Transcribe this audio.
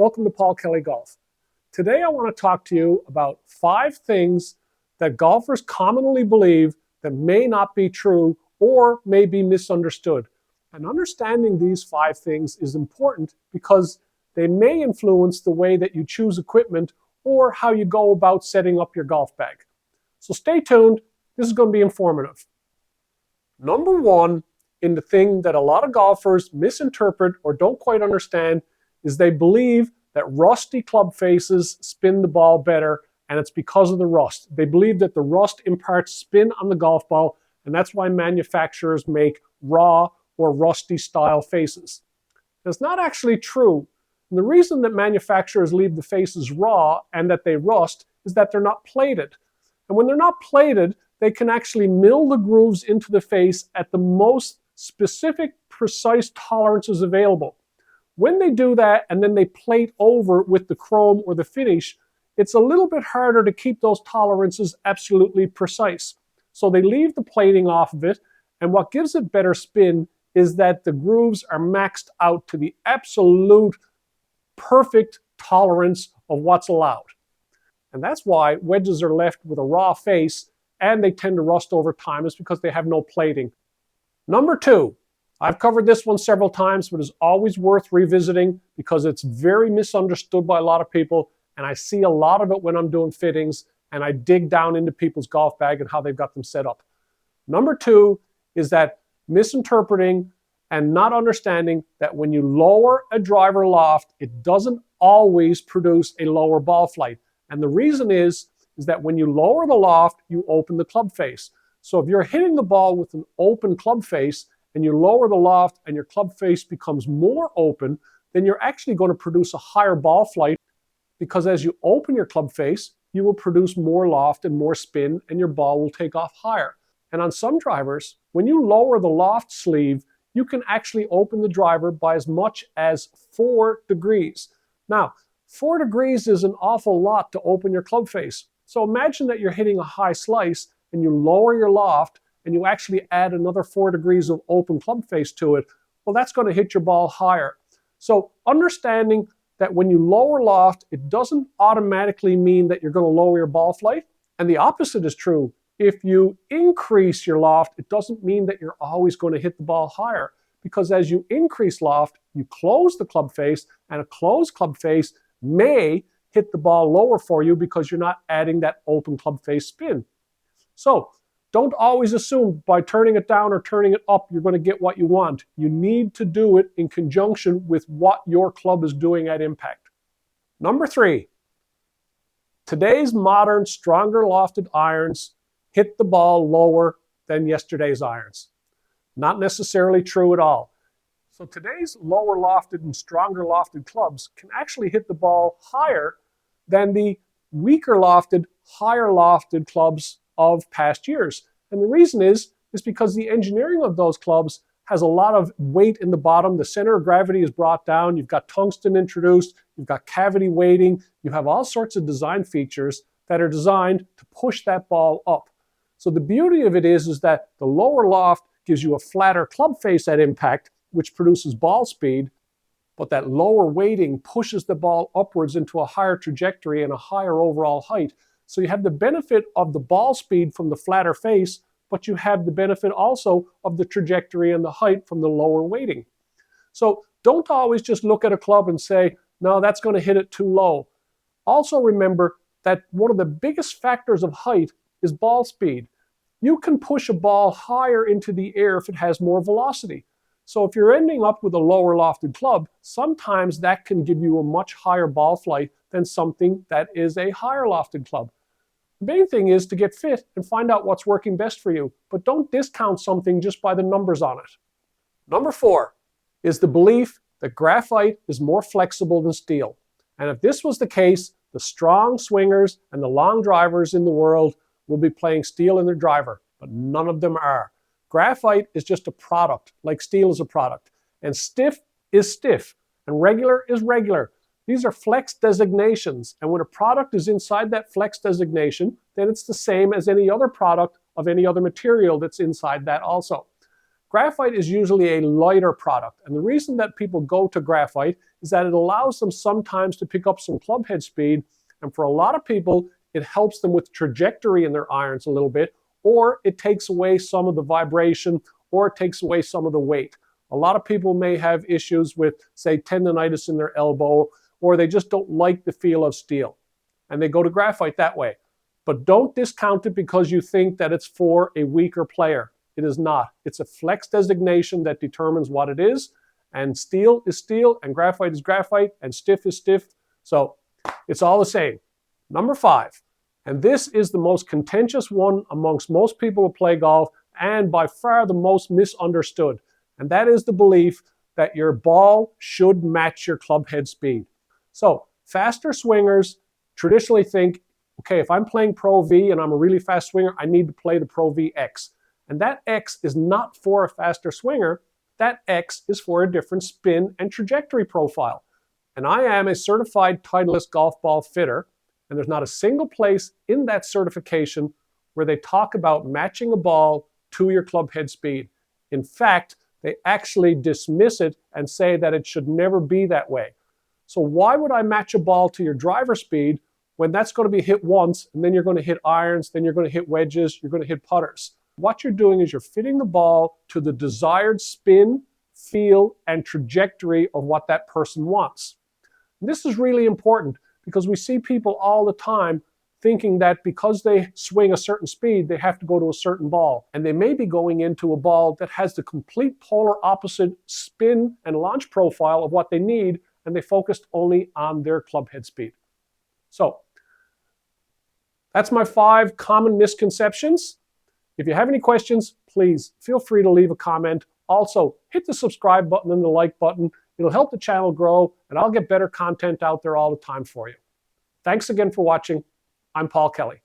Welcome to Paul Kelly Golf. Today I want to talk to you about 5 things that golfers commonly believe that may not be true or may be misunderstood. And understanding these 5 things is important because they may influence the way that you choose equipment or how you go about setting up your golf bag. So stay tuned, this is going to be informative. Number 1 in the thing that a lot of golfers misinterpret or don't quite understand is they believe that rusty club faces spin the ball better, and it's because of the rust. They believe that the rust imparts spin on the golf ball, and that's why manufacturers make raw or rusty style faces. That's not actually true. And the reason that manufacturers leave the faces raw and that they rust is that they're not plated. And when they're not plated, they can actually mill the grooves into the face at the most specific, precise tolerances available. When they do that and then they plate over with the chrome or the finish, it's a little bit harder to keep those tolerances absolutely precise. So they leave the plating off of it, and what gives it better spin is that the grooves are maxed out to the absolute perfect tolerance of what's allowed. And that's why wedges are left with a raw face and they tend to rust over time, is because they have no plating. Number 2, I've covered this one several times, but it's always worth revisiting because it's very misunderstood by a lot of people, and I see a lot of it when I'm doing fittings and I dig down into people's golf bag and how they've got them set up. Number 2 is that misinterpreting and not understanding that when you lower a driver loft, it doesn't always produce a lower ball flight. And the reason is that when you lower the loft, you open the club face. So if you're hitting the ball with an open club face and you lower the loft and your club face becomes more open, then you're actually going to produce a higher ball flight, because as you open your club face, you will produce more loft and more spin and your ball will take off higher. And on some drivers, when you lower the loft sleeve, you can actually open the driver by as much as 4 degrees. Now, 4 degrees is an awful lot to open your club face. So imagine that you're hitting a high slice and you lower your loft and you actually add another 4 degrees of open club face to it. Well, that's going to hit your ball higher. So understanding that when you lower loft, it doesn't automatically mean that you're going to lower your ball flight. And the opposite is true. If you increase your loft, it doesn't mean that you're always going to hit the ball higher, because as you increase loft, you close the club face, and a closed club face may hit the ball lower for you because you're not adding that open club face spin. So don't always assume by turning it down or turning it up, you're going to get what you want. You need to do it in conjunction with what your club is doing at impact. Number 3, today's modern, stronger lofted irons hit the ball lower than yesterday's irons. Not necessarily true at all. So today's lower lofted and stronger lofted clubs can actually hit the ball higher than the weaker lofted, higher lofted clubs of past years. And the reason is because the engineering of those clubs has a lot of weight in the bottom. The center of gravity is brought down. You've got tungsten introduced. You've got cavity weighting. You have all sorts of design features that are designed to push that ball up. So the beauty of it is that the lower loft gives you a flatter club face at impact, which produces ball speed, but that lower weighting pushes the ball upwards into a higher trajectory and a higher overall height. So you have the benefit of the ball speed from the flatter face, but you have the benefit also of the trajectory and the height from the lower weighting. So don't always just look at a club and say, no, that's going to hit it too low. Also remember that one of the biggest factors of height is ball speed. You can push a ball higher into the air if it has more velocity. So if you're ending up with a lower lofted club, sometimes that can give you a much higher ball flight than something that is a higher lofted club. The main thing is to get fit and find out what's working best for you, but don't discount something just by the numbers on it. Number 4 is the belief that graphite is more flexible than steel. And if this was the case, the strong swingers and the long drivers in the world will be playing steel in their driver, but none of them are. Graphite is just a product, like steel is a product. And stiff is stiff, and regular is regular. These are flex designations, and when a product is inside that flex designation, then it's the same as any other product of any other material that's inside that also. Graphite is usually a lighter product, and the reason that people go to graphite is that it allows them sometimes to pick up some club head speed, and for a lot of people, it helps them with trajectory in their irons a little bit, or it takes away some of the vibration, or it takes away some of the weight. A lot of people may have issues with, say, tendonitis in their elbow, or they just don't like the feel of steel, and they go to graphite that way. But don't discount it because you think that it's for a weaker player. It is not. It's a flex designation that determines what it is, and steel is steel, and graphite is graphite, and stiff is stiff. So it's all the same. Number 5, and this is the most contentious one amongst most people who play golf, and by far the most misunderstood, and that is the belief that your ball should match your club head speed. So faster swingers traditionally think, okay, if I'm playing Pro V and I'm a really fast swinger, I need to play the Pro V X. And that X is not for a faster swinger. That X is for a different spin and trajectory profile. And I am a certified Titleist golf ball fitter, and there's not a single place in that certification where they talk about matching a ball to your club head speed. In fact, they actually dismiss it and say that it should never be that way. So why would I match a ball to your driver speed when that's going to be hit once, and then you're going to hit irons, then you're going to hit wedges, you're going to hit putters? What you're doing is you're fitting the ball to the desired spin, feel, and trajectory of what that person wants. And this is really important because we see people all the time thinking that because they swing a certain speed, they have to go to a certain ball. And they may be going into a ball that has the complete polar opposite spin and launch profile of what they need, and they focused only on their club head speed. So that's my 5 common misconceptions. If you have any questions, please feel free to leave a comment. Also, hit the subscribe button and the like button. It'll help the channel grow, and I'll get better content out there all the time for you. Thanks again for watching. I'm Paul Kelly.